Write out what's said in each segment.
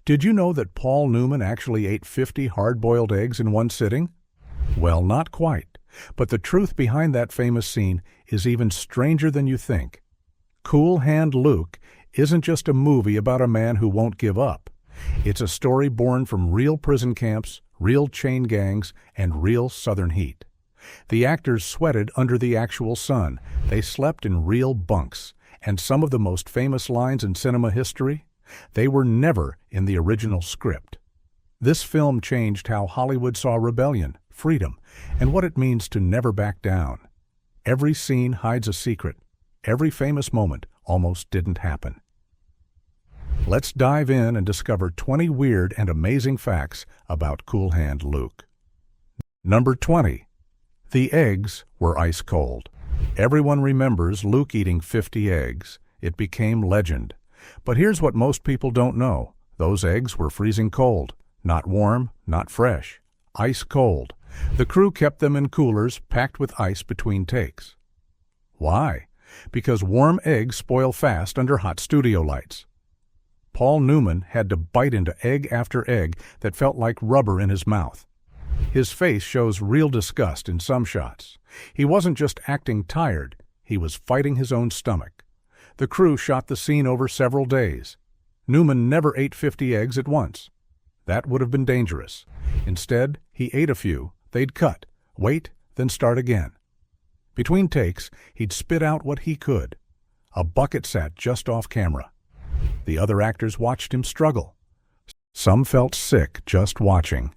Did you know that Paul Newman actually ate 50 hard-boiled eggs in one sitting? Well, not quite, but the truth behind that famous scene is even stranger than you think. Cool Hand Luke isn't just a movie about a man who won't give up. It's a story born from real prison camps, real chain gangs, and real Southern heat. The actors sweated under the actual sun. They slept in real bunks. And some of the most famous lines in cinema history? They were never in the original script. This film changed how Hollywood saw rebellion, freedom, and what it means to never back down. Every scene hides a secret. Every famous moment almost didn't happen. Let's dive in and discover 20 weird and amazing facts about Cool Hand Luke. Number 20. The eggs were ice cold. Everyone remembers Luke eating 50 eggs. It became legend. But here's what most people don't know. Those eggs were freezing cold. Not warm, not fresh. Ice cold. The crew kept them in coolers packed with ice between takes. Why? Because warm eggs spoil fast under hot studio lights. Paul Newman had to bite into egg after egg that felt like rubber in his mouth. His face shows real disgust in some shots. He wasn't just acting tired, he was fighting his own stomach. The crew shot the scene over several days. Newman never ate 50 eggs at once. That would have been dangerous. Instead, he ate a few, they'd cut, wait, then start again. Between takes, he'd spit out what he could. A bucket sat just off camera. The other actors watched him struggle. Some felt sick just watching.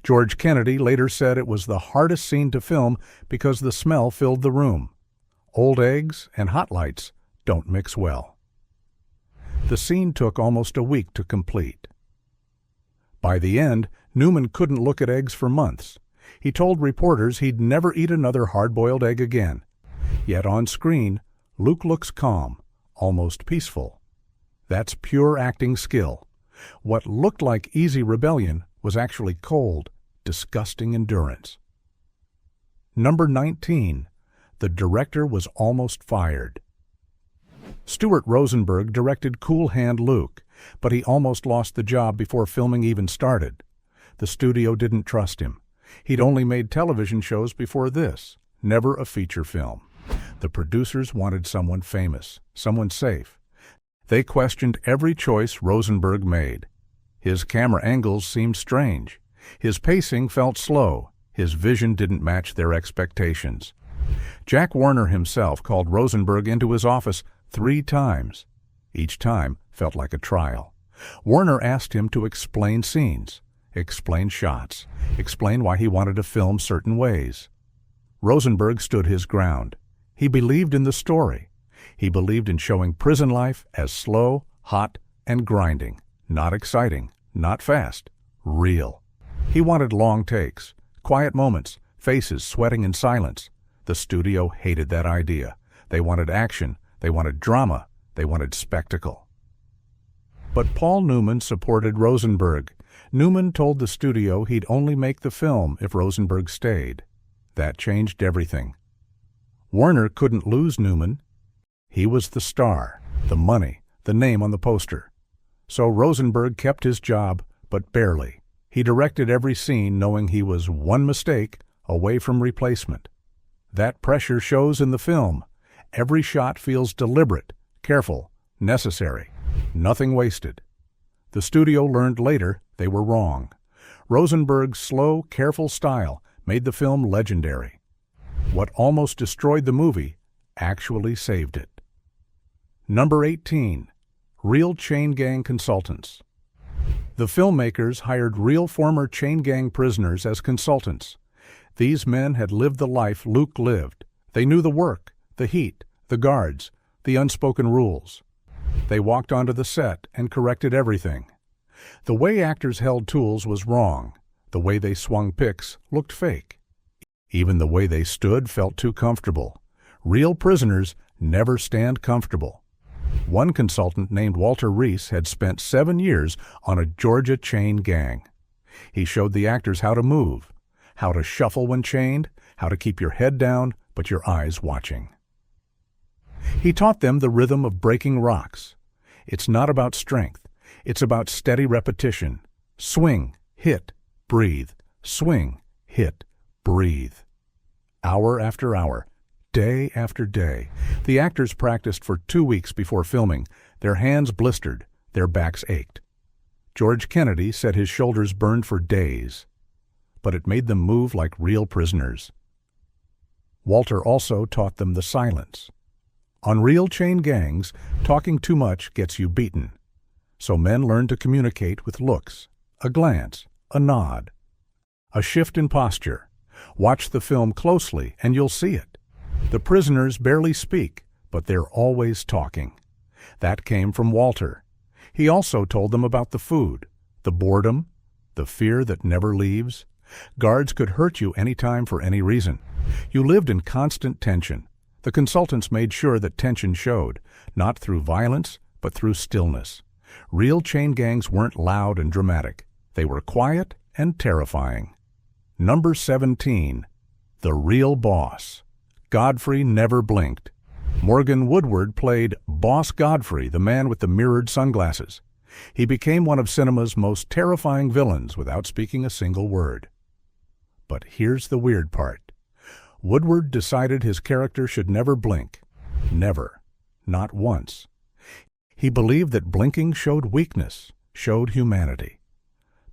George Kennedy later said it was the hardest scene to film because the smell filled the room. Old eggs and hot lights don't mix well. The scene took almost a week to complete. By the end, Newman couldn't look at eggs for months. He told reporters he'd never eat another hard-boiled egg again. Yet on screen, Luke looks calm, almost peaceful. That's pure acting skill. What looked like easy rebellion was actually cold, disgusting endurance. Number 19. The director was almost fired. Stuart Rosenberg directed Cool Hand Luke, but he almost lost the job before filming even started. The studio didn't trust him. He'd only made television shows before this, never a feature film. The producers wanted someone famous, someone safe. They questioned every choice Rosenberg made. His camera angles seemed strange. His pacing felt slow. His vision didn't match their expectations. Jack Warner himself called Rosenberg into his office 3 times. Each time felt like a trial. Warner asked him to explain scenes, explain shots, explain why he wanted to film certain ways. Rosenberg stood his ground. He believed in the story. He believed in showing prison life as slow, hot, and grinding. Not exciting, not fast, real. He wanted long takes, quiet moments, faces sweating in silence. The studio hated that idea. They wanted action, they wanted drama, they wanted spectacle. But Paul Newman supported Rosenberg. Newman told the studio he'd only make the film if Rosenberg stayed. That changed everything. Warner couldn't lose Newman. He was the star, the money, the name on the poster. So Rosenberg kept his job, but barely. He directed every scene knowing he was one mistake away from replacement. That pressure shows in the film. Every shot feels deliberate, careful, necessary. Nothing wasted. The studio learned later they were wrong. Rosenberg's slow, careful style made the film legendary. What almost destroyed the movie actually saved it. Number 18. Real chain gang consultants. The filmmakers hired real former chain gang prisoners as consultants. These men had lived the life Luke lived. They knew the work, the heat, the guards, the unspoken rules. They walked onto the set and corrected everything. The way actors held tools was wrong. The way they swung picks looked fake. Even the way they stood felt too comfortable. Real prisoners never stand comfortable. One consultant named Walter Reese had spent 7 years on a Georgia chain gang. He showed the actors how to move, how to shuffle when chained, how to keep your head down but your eyes watching. He taught them the rhythm of breaking rocks. It's not about strength. It's about steady repetition. Swing, hit, breathe. Swing, hit, breathe. Hour after hour, day after day, the actors practiced for 2 weeks before filming. Their hands blistered, their backs ached. George Kennedy said his shoulders burned for days, but it made them move like real prisoners. Walter also taught them the silence. On real chain gangs, talking too much gets you beaten. So men learn to communicate with looks, a glance, a nod, a shift in posture. Watch the film closely and you'll see it. The prisoners barely speak, but they're always talking. That came from Walter. He also told them about the food, the boredom, the fear that never leaves. Guards could hurt you anytime for any reason. You lived in constant tension. The consultants made sure that tension showed, not through violence, but through stillness. Real chain gangs weren't loud and dramatic. They were quiet and terrifying. Number 17. The Real Boss. Godfrey never blinked. Morgan Woodward played Boss Godfrey, the man with the mirrored sunglasses. He became one of cinema's most terrifying villains without speaking a single word. But here's the weird part. Woodward decided his character should never blink. Never. Not once. He believed that blinking showed weakness, showed humanity.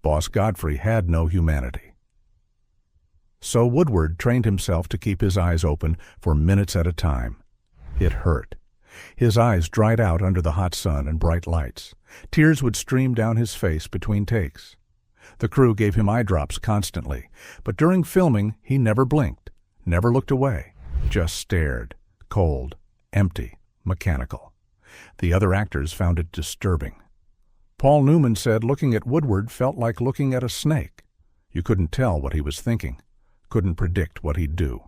Boss Godfrey had no humanity. So Woodward trained himself to keep his eyes open for minutes at a time. It hurt. His eyes dried out under the hot sun and bright lights. Tears would stream down his face between takes. The crew gave him eye drops constantly, but during filming he never blinked, never looked away, just stared, cold, empty, mechanical. The other actors found it disturbing. Paul Newman said looking at Woodward felt like looking at a snake. You couldn't tell what he was thinking, couldn't predict what he'd do.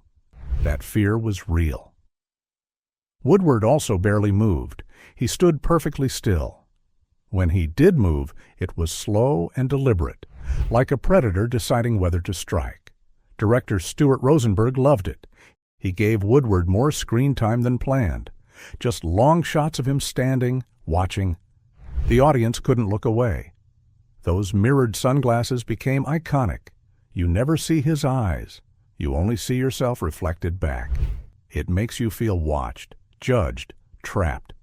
That fear was real. Woodward also barely moved. He stood perfectly still. When he did move, it was slow and deliberate, like a predator deciding whether to strike. Director Stuart Rosenberg loved it. He gave Woodward more screen time than planned. Just long shots of him standing, watching. The audience couldn't look away. Those mirrored sunglasses became iconic. You never see his eyes. You only see yourself reflected back. It makes you feel watched, judged, trapped.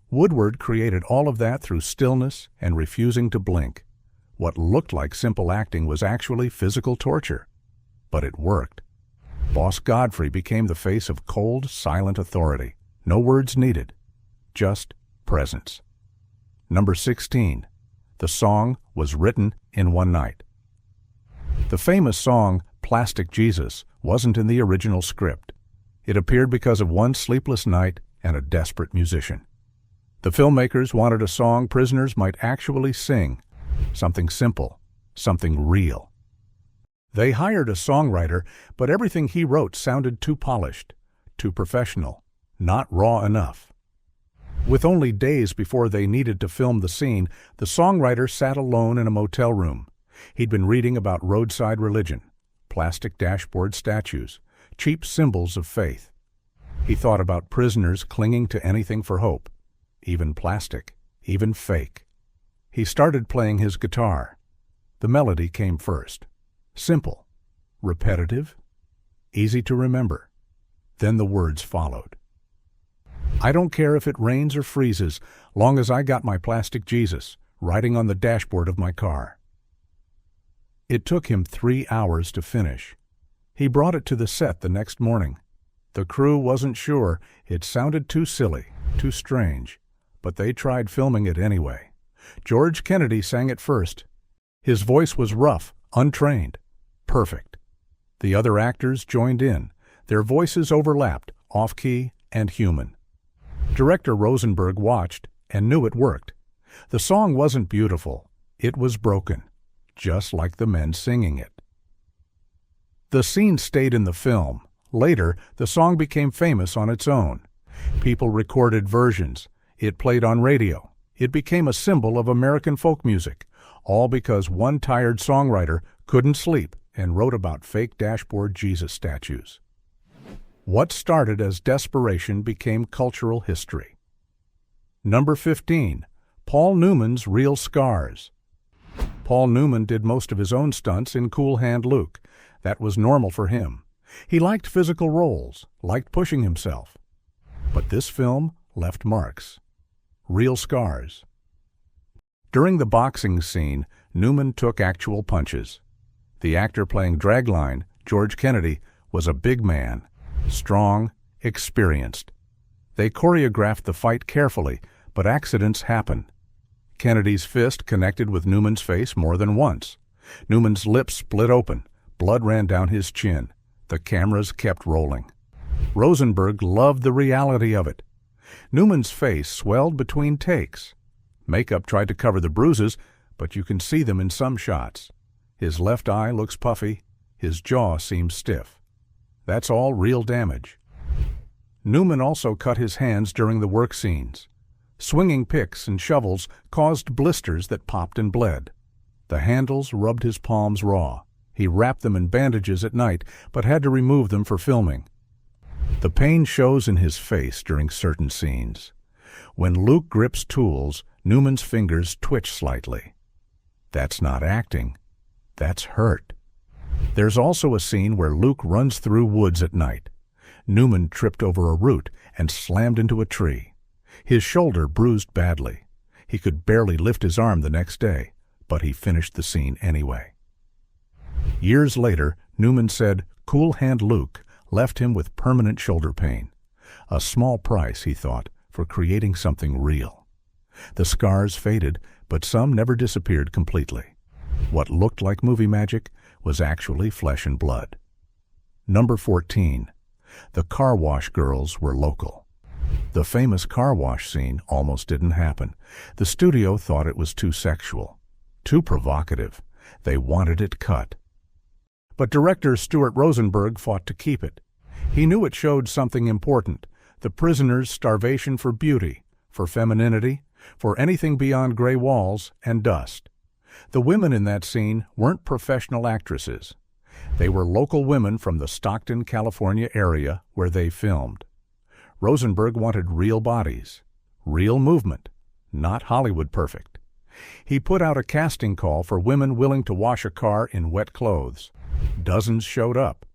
Woodward created all of that through stillness and refusing to blink. What looked like simple acting was actually physical torture. But it worked. Boss Godfrey became the face of cold, silent authority. No words needed. Just presence. Number 16. The song was written in one night. The famous song, Plastic Jesus, wasn't in the original script. It appeared because of one sleepless night and a desperate musician. The filmmakers wanted a song prisoners might actually sing, something simple, something real. They hired a songwriter, but everything he wrote sounded too polished, too professional, not raw enough. With only days before they needed to film the scene, the songwriter sat alone in a motel room. He'd been reading about roadside religion, plastic dashboard statues, cheap symbols of faith. He thought about prisoners clinging to anything for hope, even plastic, even fake. He started playing his guitar. The melody came first. Simple, repetitive, easy to remember. Then the words followed. I don't care if it rains or freezes, long as I got my plastic Jesus riding on the dashboard of my car. It took him 3 hours to finish. He brought it to the set the next morning. The crew wasn't sure. It sounded too silly, too strange, but they tried filming it anyway. George Kennedy sang it first. His voice was rough, untrained, perfect. The other actors joined in. Their voices overlapped, off-key and human. Director Rosenberg watched and knew it worked. The song wasn't beautiful. It was broken, just like the men singing it. The scene stayed in the film. Later, the song became famous on its own. People recorded versions. It played on radio. It became a symbol of American folk music, all because one tired songwriter couldn't sleep and wrote about fake dashboard Jesus statues. What started as desperation became cultural history. Number 15. Paul Newman's Real Scars. Paul Newman did most of his own stunts in Cool Hand Luke. That was normal for him. He liked physical roles, liked pushing himself. But this film left marks. Real scars. During the boxing scene, Newman took actual punches. The actor playing Dragline, George Kennedy, was a big man, strong, experienced. They choreographed the fight carefully, but accidents happen. Kennedy's fist connected with Newman's face more than once. Newman's lips split open. Blood ran down his chin. The cameras kept rolling. Rosenberg loved the reality of it. Newman's face swelled between takes. Makeup tried to cover the bruises, but you can see them in some shots. His left eye looks puffy. His jaw seems stiff. That's all real damage. Newman also cut his hands during the work scenes. Swinging picks and shovels caused blisters that popped and bled. The handles rubbed his palms raw. He wrapped them in bandages at night, but had to remove them for filming. The pain shows in his face during certain scenes. When Luke grips tools, Newman's fingers twitch slightly. That's not acting. That's hurt. There's also a scene where Luke runs through woods at night. Newman tripped over a root and slammed into a tree. His shoulder bruised badly. He could barely lift his arm the next day, but he finished the scene anyway. Years later, Newman said Cool Hand Luke left him with permanent shoulder pain. A small price, he thought, for creating something real. The scars faded, but some never disappeared completely. What looked like movie magic was actually flesh and blood. Number 14. The car wash girls were local. The famous car wash scene almost didn't happen. The studio thought it was too sexual, too provocative. They wanted it cut. But director Stuart Rosenberg fought to keep it. He knew it showed something important, the prisoner's starvation for beauty, for femininity, for anything beyond gray walls and dust. The women in that scene weren't professional actresses. They were local women from the Stockton, California area where they filmed. Rosenberg wanted real bodies, real movement, not Hollywood perfect. He put out a casting call for women willing to wash a car in wet clothes. Dozens showed up.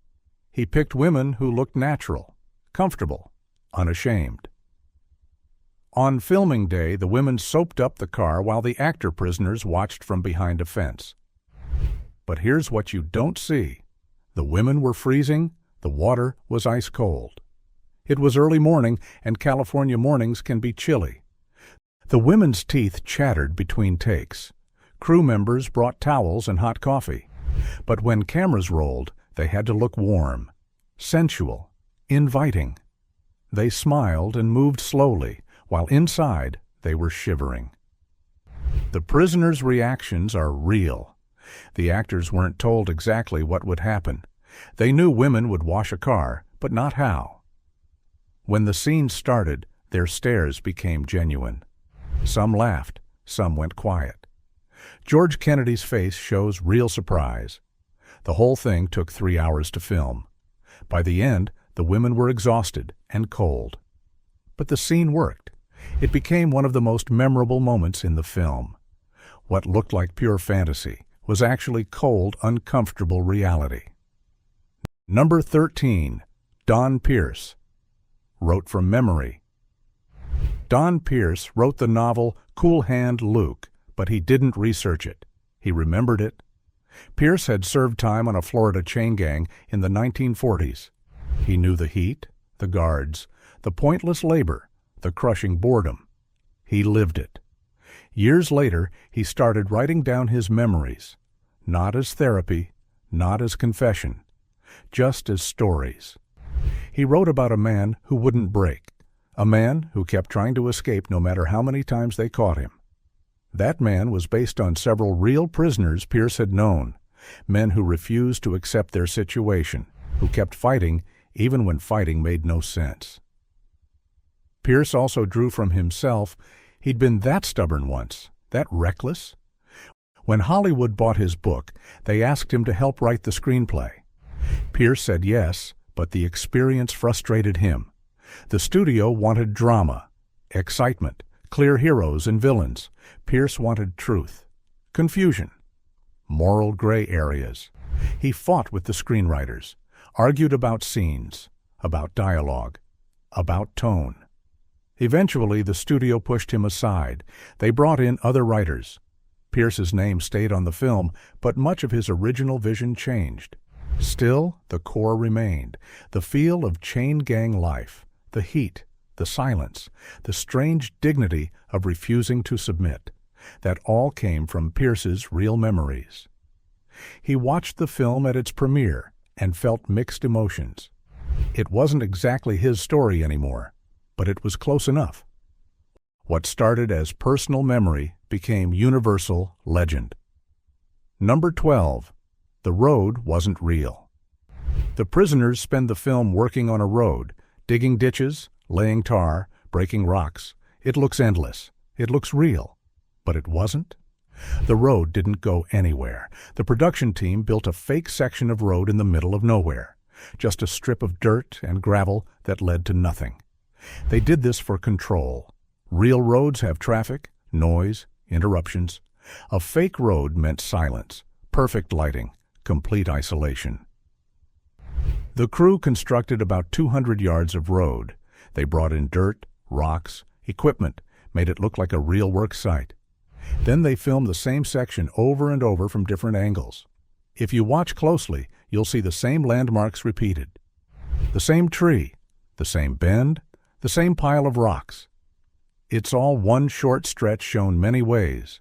He picked women who looked natural, comfortable, unashamed. On filming day, the women soaped up the car while the actor prisoners watched from behind a fence. But here's what you don't see. The women were freezing, the water was ice cold. It was early morning, and California mornings can be chilly. The women's teeth chattered between takes. Crew members brought towels and hot coffee. But when cameras rolled, they had to look warm, sensual, inviting. They smiled and moved slowly, while inside they were shivering. The prisoners' reactions are real. The actors weren't told exactly what would happen. They knew women would wash a car, but not how. When the scene started, their stares became genuine. Some laughed, some went quiet. George Kennedy's face shows real surprise. The whole thing took 3 hours to film. By the end, the women were exhausted and cold. But the scene worked. It became one of the most memorable moments in the film. What looked like pure fantasy was actually cold, uncomfortable reality. Number 13. Don Pierce. Wrote from memory. Don Pierce wrote the novel Cool Hand Luke, but he didn't research it. He remembered it. Pierce had served time on a Florida chain gang in the 1940s. He knew the heat, the guards, the pointless labor, the crushing boredom. He lived it. Years later, he started writing down his memories, not as therapy, not as confession, just as stories. He wrote about a man who wouldn't break, a man who kept trying to escape no matter how many times they caught him. That man was based on several real prisoners Pierce had known, men who refused to accept their situation, who kept fighting even when fighting made no sense. Pierce also drew from himself. He'd been that stubborn once, that reckless. When Hollywood bought his book, they asked him to help write the screenplay. Pierce said yes, but the experience frustrated him. The studio wanted drama, excitement, Clear heroes and villains. Pierce wanted truth. Confusion. Moral gray areas. He fought with the screenwriters, argued about scenes, about dialogue, about tone. Eventually, the studio pushed him aside. They brought in other writers. Pierce's name stayed on the film, but much of his original vision changed. Still, the core remained. The feel of chain gang life, the heat, the silence, the strange dignity of refusing to submit. That all came from Pierce's real memories. He watched the film at its premiere and felt mixed emotions. It wasn't exactly his story anymore, but it was close enough. What started as personal memory became universal legend. Number 12. The road wasn't real. The prisoners spend the film working on a road, digging ditches, laying tar, breaking rocks. It looks endless. It looks real. But it wasn't. The road didn't go anywhere. The production team built a fake section of road in the middle of nowhere. Just a strip of dirt and gravel that led to nothing. They did this for control. Real roads have traffic, noise, interruptions. A fake road meant silence, perfect lighting, complete isolation. The crew constructed about 200 yards of road. They brought in dirt, rocks, equipment, made it look like a real work site. Then they filmed the same section over and over from different angles. If you watch closely, you'll see the same landmarks repeated. The same tree, the same bend, the same pile of rocks. It's all one short stretch shown many ways.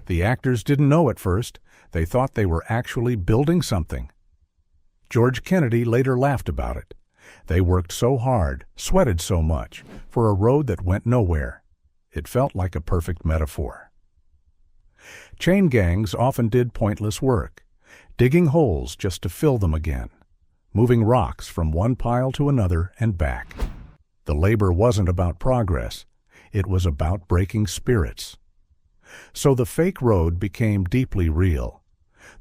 The actors didn't know at first. They thought they were actually building something. George Kennedy later laughed about it. They worked so hard, sweated so much, for a road that went nowhere. It felt like a perfect metaphor. Chain gangs often did pointless work, digging holes just to fill them again, moving rocks from one pile to another and back. The labor wasn't about progress. It was about breaking spirits. So the fake road became deeply real.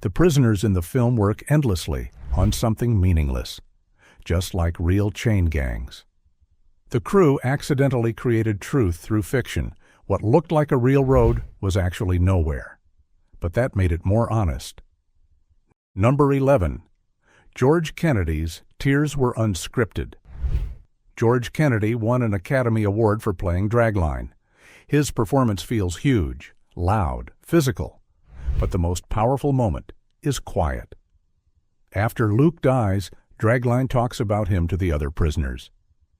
The prisoners in the film work endlessly on something meaningless, just like real chain gangs. The crew accidentally created truth through fiction. What looked like a real road was actually nowhere. But that made it more honest. Number 11. George Kennedy's Tears Were Unscripted. George Kennedy won an Academy Award for playing Dragline. His performance feels huge, loud, physical. But the most powerful moment is quiet. After Luke dies, Dragline talks about him to the other prisoners.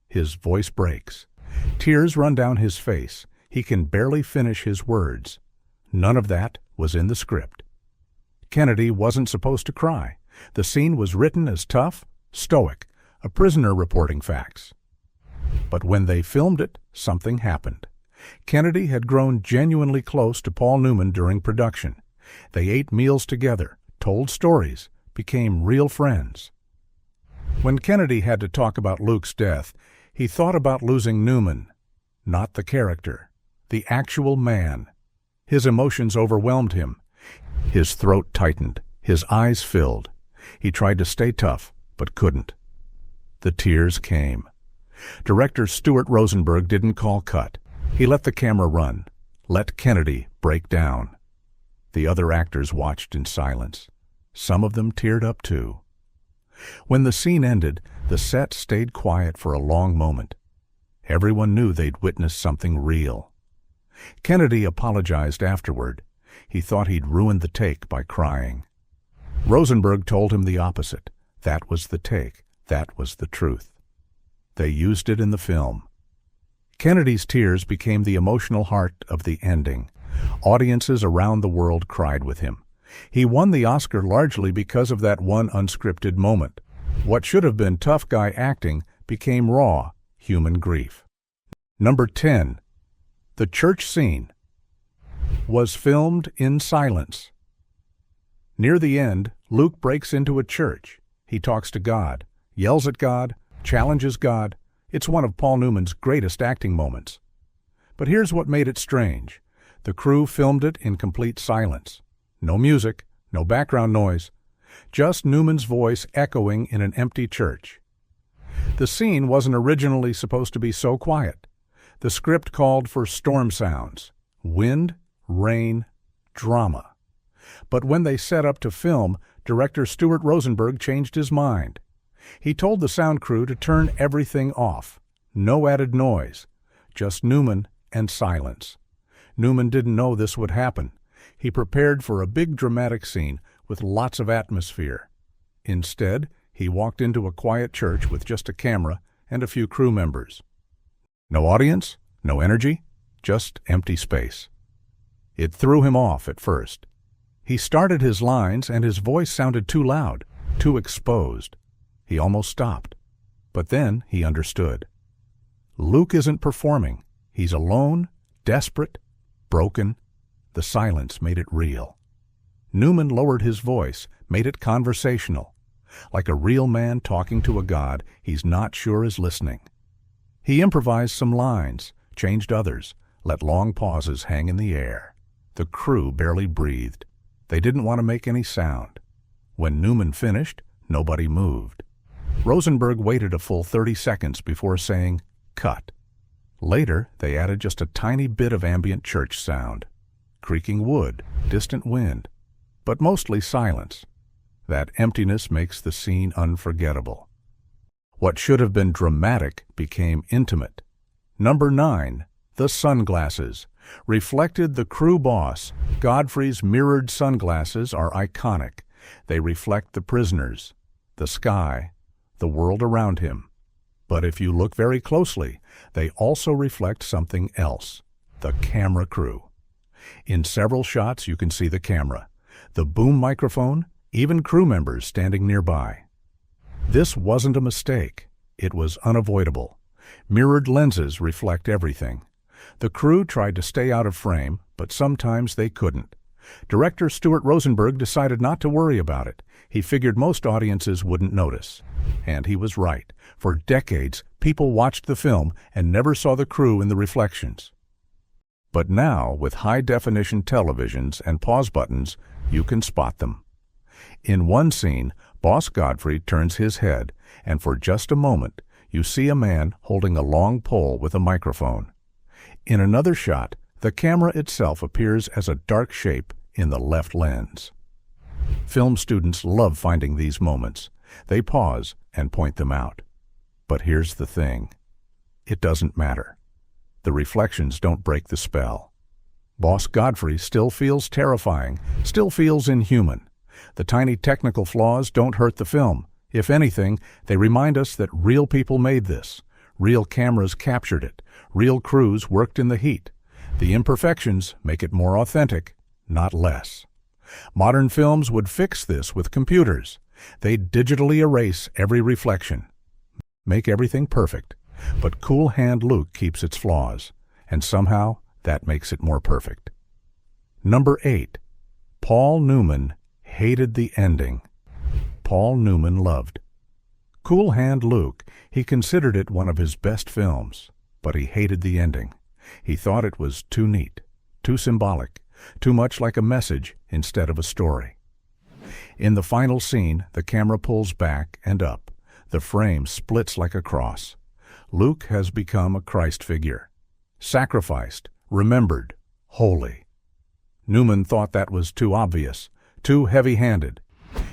His voice breaks. Tears run down his face. He can barely finish his words. None of that was in the script. Kennedy wasn't supposed to cry. The scene was written as tough, stoic, a prisoner reporting facts. But when they filmed it, something happened. Kennedy had grown genuinely close to Paul Newman during production. They ate meals together, told stories, became real friends. When Kennedy had to talk about Luke's death, he thought about losing Newman, not the character, the actual man. His emotions overwhelmed him. His throat tightened, his eyes filled. He tried to stay tough, but couldn't. The tears came. Director Stuart Rosenberg didn't call cut. He let the camera run, let Kennedy break down. The other actors watched in silence. Some of them teared up too. When the scene ended, the set stayed quiet for a long moment. Everyone knew they'd witnessed something real. Kennedy apologized afterward. He thought he'd ruined the take by crying. Rosenberg told him the opposite. That was the take. That was the truth. They used it in the film. Kennedy's tears became the emotional heart of the ending. Audiences around the world cried with him. He won the Oscar largely because of that one unscripted moment. What should have been tough guy acting became raw, human grief. Number 10. The church scene was filmed in silence. Near the end, Luke breaks into a church. He talks to God, yells at God, challenges God. It's one of Paul Newman's greatest acting moments. But here's what made it strange. The crew filmed it in complete silence. No music, no background noise, just Newman's voice echoing in an empty church. The scene wasn't originally supposed to be so quiet. The script called for storm sounds, wind, rain, drama. But when they set up to film, director Stuart Rosenberg changed his mind. He told the sound crew to turn everything off. No added noise, just Newman and silence. Newman didn't know this would happen. He prepared for a big dramatic scene with lots of atmosphere. Instead, he walked into a quiet church with just a camera and a few crew members. No audience, no energy, just empty space. It threw him off at first. He started his lines and his voice sounded too loud, too exposed. He almost stopped. But then he understood. Luke isn't performing. He's alone, desperate, broken. The silence made it real. Newman lowered his voice, made it conversational, like a real man talking to a God he's not sure is listening. He improvised some lines, changed others, let long pauses hang in the air. The crew barely breathed. They didn't want to make any sound. When Newman finished, nobody moved. Rosenberg waited a full 30 seconds before saying, "Cut." Later, they added just a tiny bit of ambient church sound. Creaking wood, distant wind, but mostly silence. That emptiness makes the scene unforgettable. What should have been dramatic became intimate. Number 9, the sunglasses. Reflected the crew boss. Godfrey's mirrored sunglasses are iconic. They reflect the prisoners, the sky, the world around him. But if you look very closely, they also reflect something else, the camera crew. In several shots you can see the camera, the boom microphone, even crew members standing nearby. This wasn't a mistake. It was unavoidable. Mirrored lenses reflect everything. The crew tried to stay out of frame, but sometimes they couldn't. Director Stuart Rosenberg decided not to worry about it. He figured most audiences wouldn't notice. And he was right. For decades, people watched the film and never saw the crew in the reflections. But now, with high-definition televisions and pause buttons, you can spot them. In one scene, Boss Godfrey turns his head, and for just a moment, you see a man holding a long pole with a microphone. In another shot, the camera itself appears as a dark shape in the left lens. Film students love finding these moments. They pause and point them out. But here's the thing. It doesn't matter. The reflections don't break the spell. Boss Godfrey still feels terrifying, still feels inhuman. The tiny technical flaws don't hurt the film. If anything, they remind us that real people made this. Real cameras captured it. Real crews worked in the heat. The imperfections make it more authentic, not less. Modern films would fix this with computers. They'd digitally erase every reflection, make everything perfect. But Cool Hand Luke keeps its flaws, and somehow that makes it more perfect. Number 8. Paul Newman hated the ending. Paul Newman loved Cool Hand Luke. He considered it one of his best films, but he hated the ending. He thought it was too neat, too symbolic, too much like a message instead of a story. In the final scene, the camera pulls back and up. The frame splits like a cross. Luke has become a Christ figure, sacrificed, remembered, holy. Newman thought that was too obvious, too heavy-handed.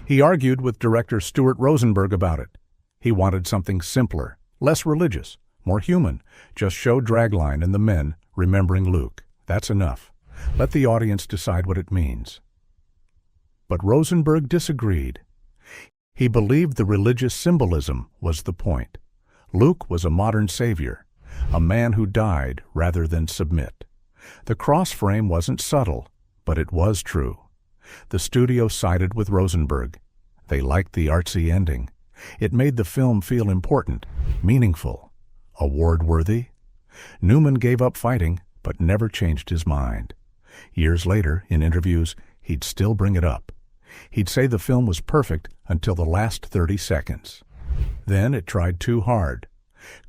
He argued with director Stuart Rosenberg about it. He wanted something simpler, less religious, more human. Just show dragline and the men remembering Luke. That's enough. Let the audience decide what it means. But Rosenberg disagreed. He believed the religious symbolism was the point. Luke was a modern savior, a man who died rather than submit. The cross frame wasn't subtle, but it was true. The studio sided with Rosenberg. They liked the artsy ending. It made the film feel important, meaningful, award-worthy. Newman gave up fighting, but never changed his mind. Years later, in interviews, he'd still bring it up. He'd say the film was perfect until the last 30 seconds. Then it tried too hard.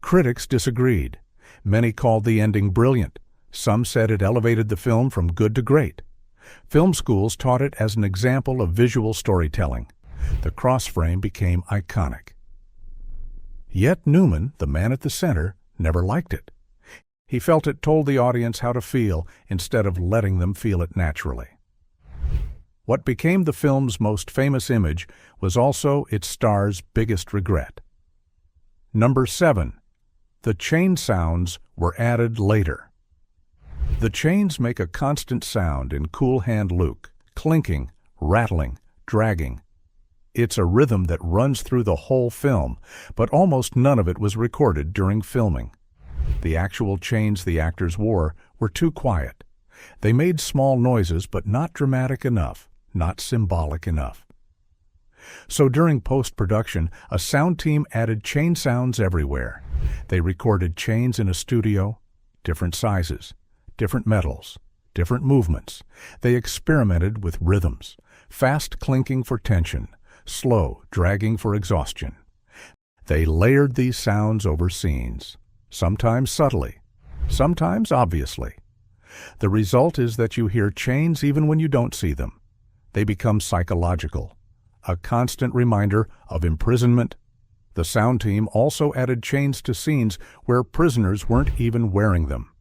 Critics disagreed. Many called the ending brilliant. Some said it elevated the film from good to great. Film schools taught it as an example of visual storytelling. The cross frame became iconic. Yet Newman, the man at the center, never liked it. He felt it told the audience how to feel instead of letting them feel it naturally. What became the film's most famous image was also its star's biggest regret. Number 7. The chain sounds were added later. The chains make a constant sound in Cool Hand Luke, clinking, rattling, dragging. It's a rhythm that runs through the whole film, but almost none of it was recorded during filming. The actual chains the actors wore were too quiet. They made small noises, but not dramatic enough, not symbolic enough. So during post-production, a sound team added chain sounds everywhere. They recorded chains in a studio, different sizes, different metals, different movements. They experimented with rhythms, fast clinking for tension, slow dragging for exhaustion. They layered these sounds over scenes, sometimes subtly, sometimes obviously. The result is that you hear chains even when you don't see them. They become psychological, a constant reminder of imprisonment. The sound team also added chains to scenes where prisoners weren't even wearing them.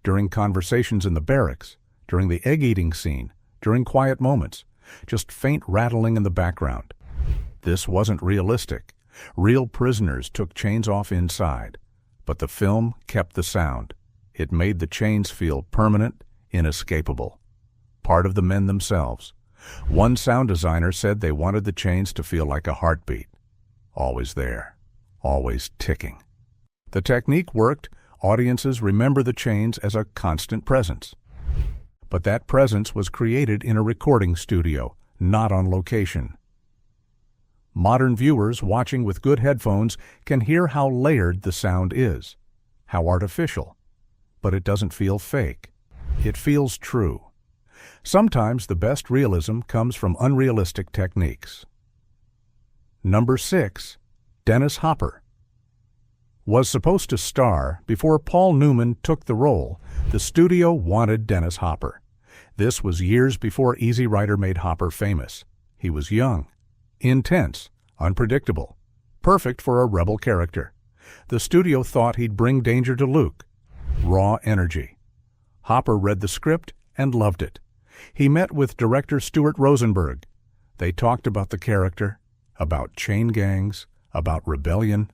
During conversations in the barracks, during the egg-eating scene, during quiet moments, just faint rattling in the background. This wasn't realistic. Real prisoners took chains off inside, but the film kept the sound. It made the chains feel permanent, inescapable, part of the men themselves. One sound designer said they wanted the chains to feel like a heartbeat, always there, always ticking. The technique worked. Audiences remember the chains as a constant presence. But that presence was created in a recording studio, not on location. Modern viewers watching with good headphones can hear how layered the sound is, how artificial. But it doesn't feel fake. It feels true. Sometimes the best realism comes from unrealistic techniques. Number 6. Dennis Hopper. Was supposed to star before Paul Newman took the role. The studio wanted Dennis Hopper. This was years before Easy Rider made Hopper famous. He was young, intense, unpredictable, perfect for a rebel character. The studio thought he'd bring danger to Luke. Raw energy. Hopper read the script and loved it. He met with director Stuart Rosenberg. They talked about the character, about chain gangs, about rebellion.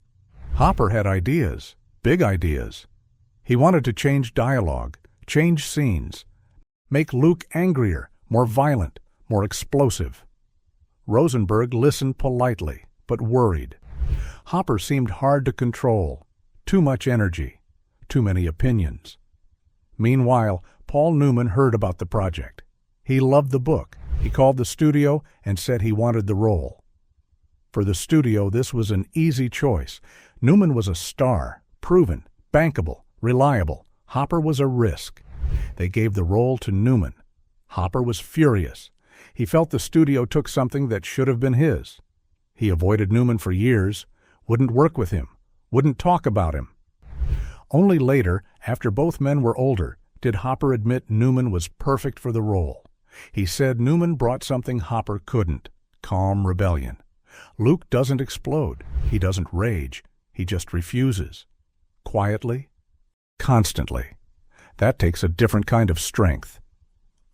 Hopper had ideas, big ideas. He wanted to change dialogue, change scenes, make Luke angrier, more violent, more explosive. Rosenberg listened politely, but worried. Hopper seemed hard to control, too much energy, too many opinions. Meanwhile, Paul Newman heard about the project. He loved the book. He called the studio and said he wanted the role. For the studio, this was an easy choice. Newman was a star, proven, bankable, reliable. Hopper was a risk. They gave the role to Newman. Hopper was furious. He felt the studio took something that should have been his. He avoided Newman for years, wouldn't work with him, wouldn't talk about him. Only later, after both men were older, did Hopper admit Newman was perfect for the role. He said Newman brought something Hopper couldn't, calm rebellion. Luke doesn't explode. He doesn't rage. He just refuses. Quietly, constantly. That takes a different kind of strength.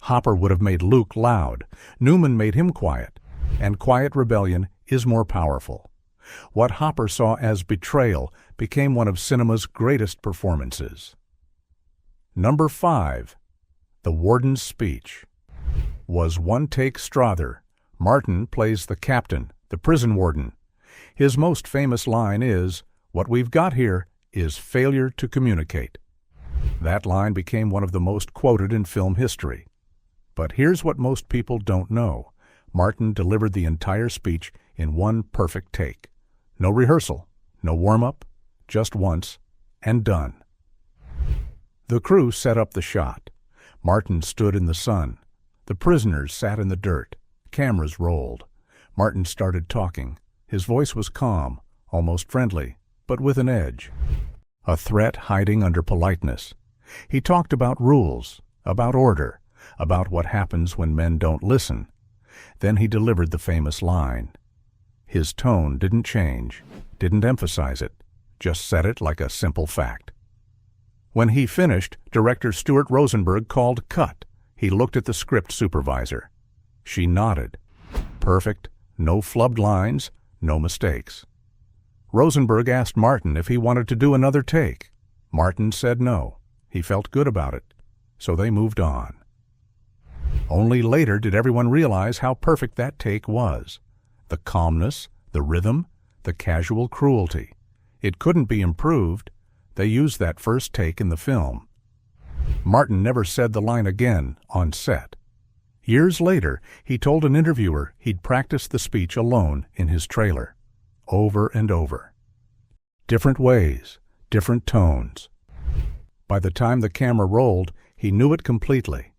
Hopper would have made Luke loud. Newman made him quiet. And quiet rebellion is more powerful. What Hopper saw as betrayal became one of cinema's greatest performances. Number 5. The Warden's Speech. Was one-take Strother. Martin plays the captain, the prison warden. His most famous line is, "What we've got here is failure to communicate." That line became one of the most quoted in film history. But here's what most people don't know. Martin delivered the entire speech in one perfect take. No rehearsal, no warm-up, just once, and done. The crew set up the shot. Martin stood in the sun. The prisoners sat in the dirt. Cameras rolled. Martin started talking. His voice was calm, almost friendly, but with an edge. A threat hiding under politeness. He talked about rules, about order, about what happens when men don't listen. Then he delivered the famous line. His tone didn't change, didn't emphasize it, just said it like a simple fact. When he finished, director Stuart Rosenberg called cut. He looked at the script supervisor. She nodded. Perfect, no flubbed lines, no mistakes. Rosenberg asked Martin if he wanted to do another take. Martin said no. He felt good about it. So they moved on. Only later did everyone realize how perfect that take was. The calmness, the rhythm, the casual cruelty. It couldn't be improved. They used that first take in the film. Martin never said the line again on set. Years later, he told an interviewer he'd practiced the speech alone in his trailer, over and over. Different ways, different tones. By the time the camera rolled, he knew it completely.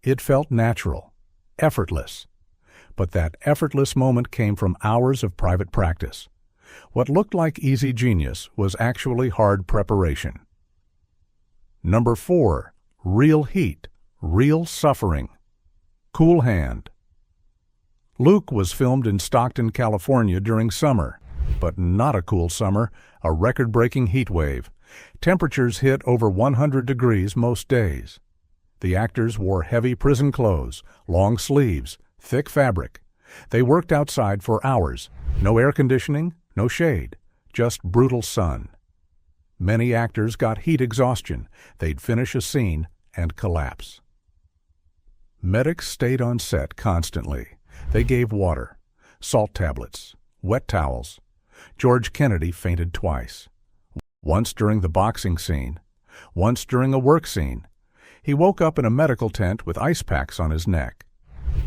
It felt natural, effortless. But that effortless moment came from hours of private practice. What looked like easy genius was actually hard preparation. Number 4. Real heat, real suffering. Cool Hand. Luke was filmed in Stockton, California during summer, but not a cool summer, a record-breaking heat wave. Temperatures hit over 100 degrees most days. The actors wore heavy prison clothes, long sleeves, thick fabric. They worked outside for hours. No air conditioning, no shade, just brutal sun. Many actors got heat exhaustion. They'd finish a scene and collapse. Medics stayed on set constantly. They gave water, salt tablets, wet towels. George Kennedy fainted twice. Once during the boxing scene, once during a work scene. He woke up in a medical tent with ice packs on his neck.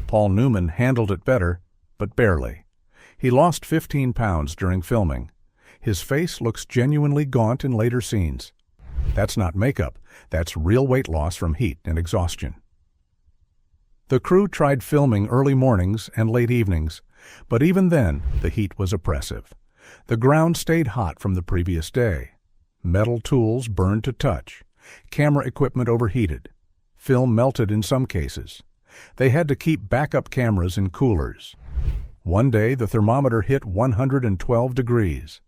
Paul Newman handled it better, but barely. He lost 15 pounds during filming. His face looks genuinely gaunt in later scenes. That's not makeup. That's real weight loss from heat and exhaustion. The crew tried filming early mornings and late evenings, but even then, the heat was oppressive. The ground stayed hot from the previous day. Metal tools burned to touch. Camera equipment overheated. Film melted in some cases. They had to keep backup cameras in coolers. One day, the thermometer hit 112 degrees.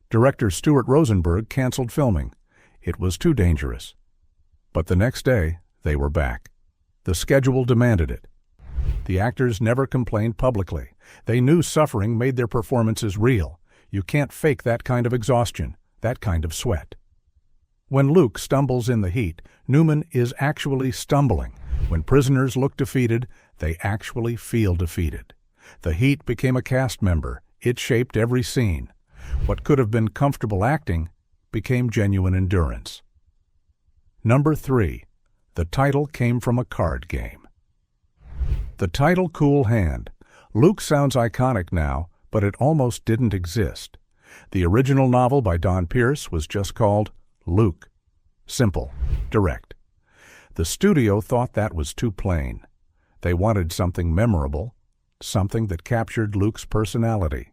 Director Stuart Rosenberg canceled filming. It was too dangerous. But the next day, they were back. The schedule demanded it. The actors never complained publicly. They knew suffering made their performances real. You can't fake that kind of exhaustion, that kind of sweat. When Luke stumbles in the heat, Newman is actually stumbling. When prisoners look defeated, they actually feel defeated. The heat became a cast member. It shaped every scene. What could have been comfortable acting became genuine endurance. Number 3. The title came from a card game. The title Cool Hand. Luke sounds iconic now, but it almost didn't exist. The original novel by Don Pierce was just called Luke. Simple, direct. The studio thought that was too plain. They wanted something memorable, something that captured Luke's personality.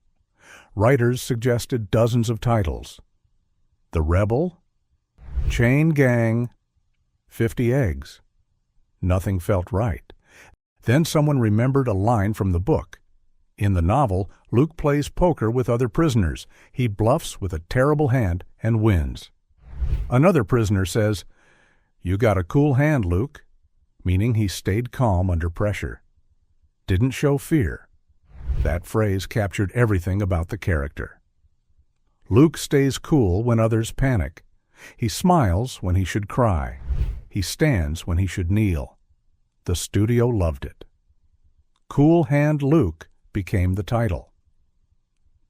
Writers suggested dozens of titles. The Rebel, Chain Gang, 50 Eggs. Nothing felt right. Then someone remembered a line from the book. In the novel, Luke plays poker with other prisoners. He bluffs with a terrible hand and wins. Another prisoner says, "You got a cool hand, Luke," meaning he stayed calm under pressure. Didn't show fear. That phrase captured everything about the character. Luke stays cool when others panic. He smiles when he should cry. He stands when he should kneel. The studio loved it. Cool Hand Luke became the title.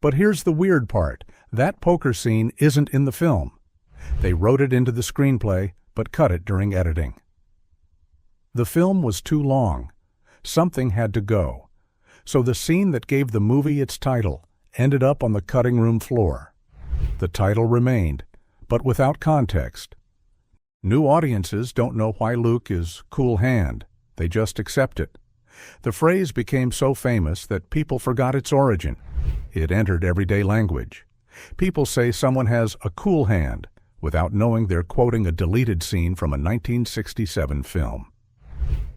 But here's the weird part. That poker scene isn't in the film. They wrote it into the screenplay, but cut it during editing. The film was too long. Something had to go. So the scene that gave the movie its title ended up on the cutting room floor. The title remained, but without context. New audiences don't know why Luke is Cool Hand. They just accept it. The phrase became so famous that people forgot its origin. It entered everyday language. People say someone has a cool hand without knowing they're quoting a deleted scene from a 1967 film.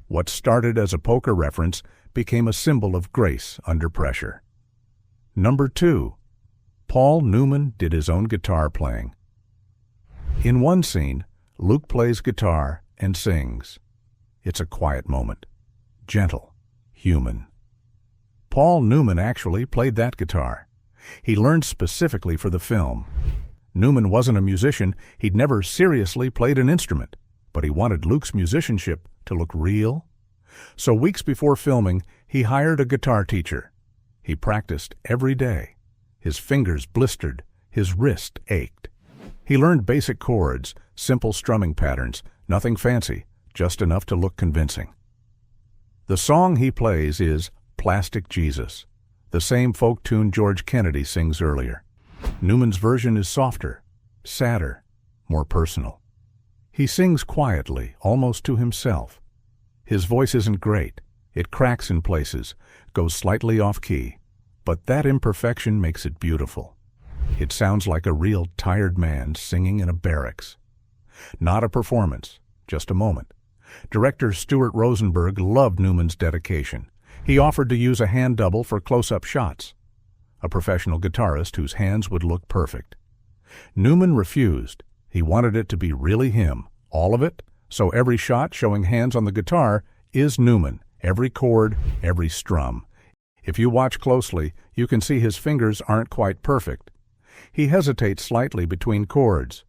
What started as a poker reference became a symbol of grace under pressure. Number 2. Paul Newman did his own guitar playing. In one scene, Luke plays guitar and sings. It's a quiet moment. Gentle. Human. Paul Newman actually played that guitar. He learned specifically for the film. Newman wasn't a musician. He'd never seriously played an instrument, but he wanted Luke's musicianship to look real. So weeks before filming, he hired a guitar teacher. He practiced every day. His fingers blistered. His wrist ached. He learned basic chords, simple strumming patterns, nothing fancy, just enough to look convincing. The song he plays is Plastic Jesus, the same folk tune George Kennedy sings earlier. Newman's version is softer, sadder, more personal. He sings quietly, almost to himself. His voice isn't great. It cracks in places, goes slightly off-key, but that imperfection makes it beautiful. It sounds like a real tired man singing in a barracks. Not a performance, just a moment. Director Stuart Rosenberg loved Newman's dedication. He offered to use a hand double for close-up shots, a professional guitarist whose hands would look perfect. Newman refused. He wanted it to be really him, all of it, so every shot showing hands on the guitar is Newman, every chord, every strum. If you watch closely, you can see his fingers aren't quite perfect. He hesitates slightly between chords.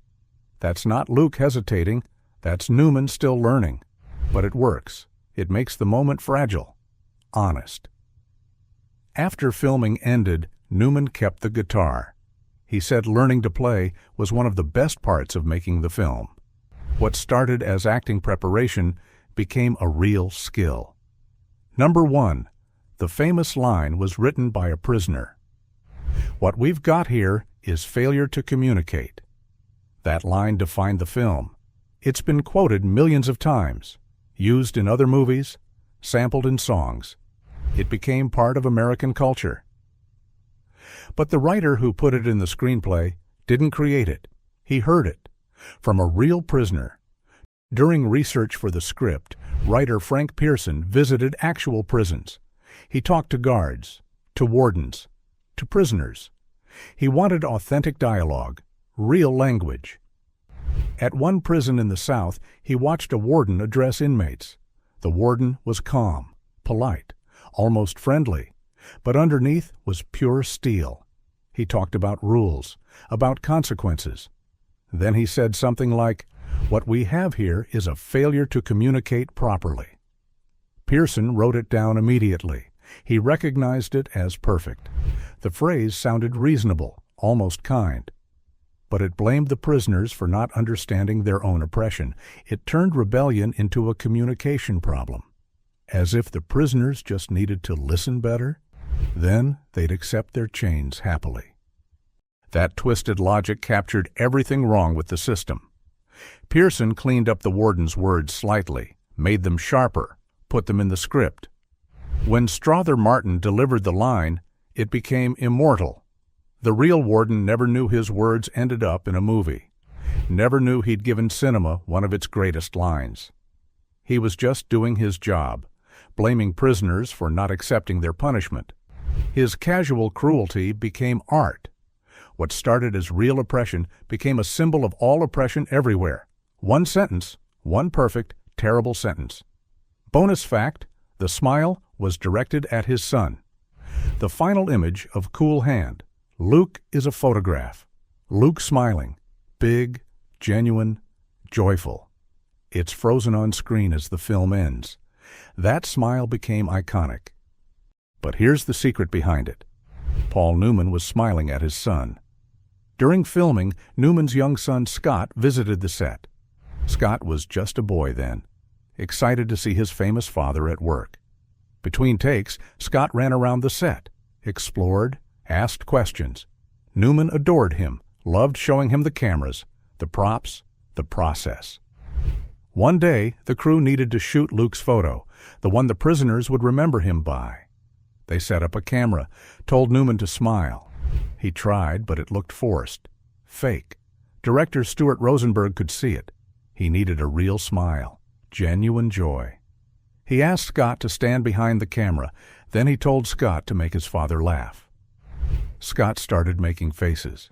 That's not Luke hesitating, that's Newman still learning. But it works. It makes the moment fragile, honest. After filming ended, Newman kept the guitar. He said learning to play was one of the best parts of making the film. What started as acting preparation became a real skill. Number 1. The famous line was written by a prisoner. What we've got here is failure to communicate. That line defined the film. It's been quoted millions of times, used in other movies, sampled in songs. It became part of American culture. But the writer who put it in the screenplay didn't create it. He heard it from a real prisoner. During research for the script, writer Frank Pearson visited actual prisons. He talked to guards, to wardens, to prisoners. He wanted authentic dialogue, real language. At one prison in the South, he watched a warden address inmates. The warden was calm, polite, almost friendly, but underneath was pure steel. He talked about rules, about consequences. Then he said something like, "What we have here is a failure to communicate properly." Pearson wrote it down immediately. He recognized it as perfect. The phrase sounded reasonable, almost kind. But it blamed the prisoners for not understanding their own oppression. It turned rebellion into a communication problem. As if the prisoners just needed to listen better, then they'd accept their chains happily. That twisted logic captured everything wrong with the system. Pearson cleaned up the warden's words slightly, made them sharper, put them in the script. When Strother Martin delivered the line, it became immortal. The real warden never knew his words ended up in a movie, never knew he'd given cinema one of its greatest lines. He was just doing his job, blaming prisoners for not accepting their punishment. His casual cruelty became art. What started as real oppression became a symbol of all oppression everywhere. One sentence, one perfect, terrible sentence. Bonus fact, the smile was directed at his son. The final image of Cool Hand. Luke is a photograph. Luke smiling, big, genuine, joyful. It's frozen on screen as the film ends. That smile became iconic. But here's the secret behind it. Paul Newman was smiling at his son. During filming, Newman's young son Scott visited the set. Scott was just a boy then, excited to see his famous father at work. Between takes, Scott ran around the set, explored, asked questions. Newman adored him, loved showing him the cameras, the props, the process. One day, the crew needed to shoot Luke's photo, the one the prisoners would remember him by. They set up a camera, told Newman to smile. He tried, but it looked forced, fake. Director Stuart Rosenberg could see it. He needed a real smile, genuine joy. He asked Scott to stand behind the camera, then he told Scott to make his father laugh. Scott started making faces,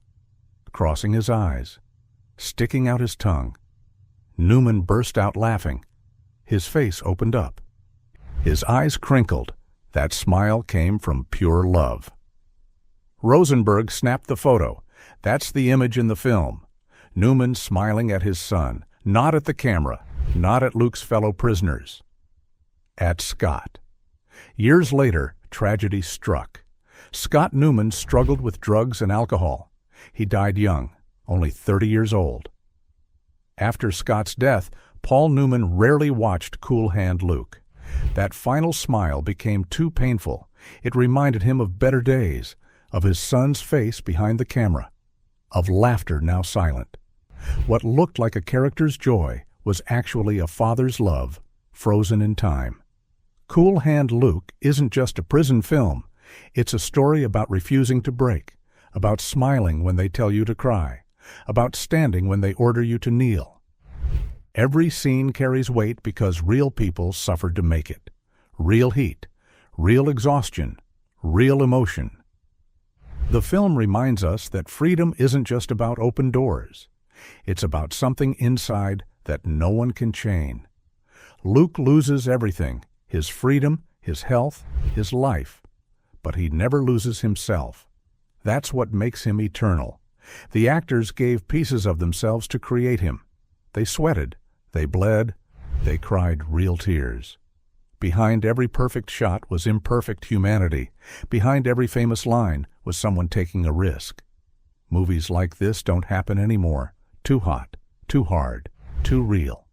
crossing his eyes, sticking out his tongue. Newman burst out laughing. His face opened up. His eyes crinkled. That smile came from pure love. Rosenberg snapped the photo. That's the image in the film. Newman smiling at his son, not at the camera, not at Luke's fellow prisoners. At Scott. Years later, tragedy struck. Scott Newman struggled with drugs and alcohol. He died young, only 30 years old. After Scott's death, Paul Newman rarely watched Cool Hand Luke. That final smile became too painful. It reminded him of better days, of his son's face behind the camera, of laughter now silent. What looked like a character's joy was actually a father's love, frozen in time. Cool Hand Luke isn't just a prison film. It's a story about refusing to break, about smiling when they tell you to cry, about standing when they order you to kneel. Every scene carries weight because real people suffered to make it. Real heat, real exhaustion, real emotion. The film reminds us that freedom isn't just about open doors. It's about something inside that no one can chain. Luke loses everything, his freedom, his health, his life. But he never loses himself. That's what makes him eternal. The actors gave pieces of themselves to create him. They sweated, they bled, they cried real tears. Behind every perfect shot was imperfect humanity. Behind every famous line was someone taking a risk. Movies like this don't happen anymore. Too hot, too hard, too real.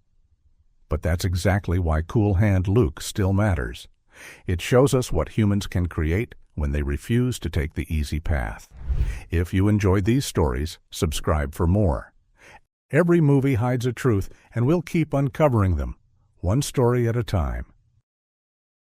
But that's exactly why Cool Hand Luke still matters. It shows us what humans can create when they refuse to take the easy path. If you enjoyed these stories, subscribe for more. Every movie hides a truth, and we'll keep uncovering them, one story at a time.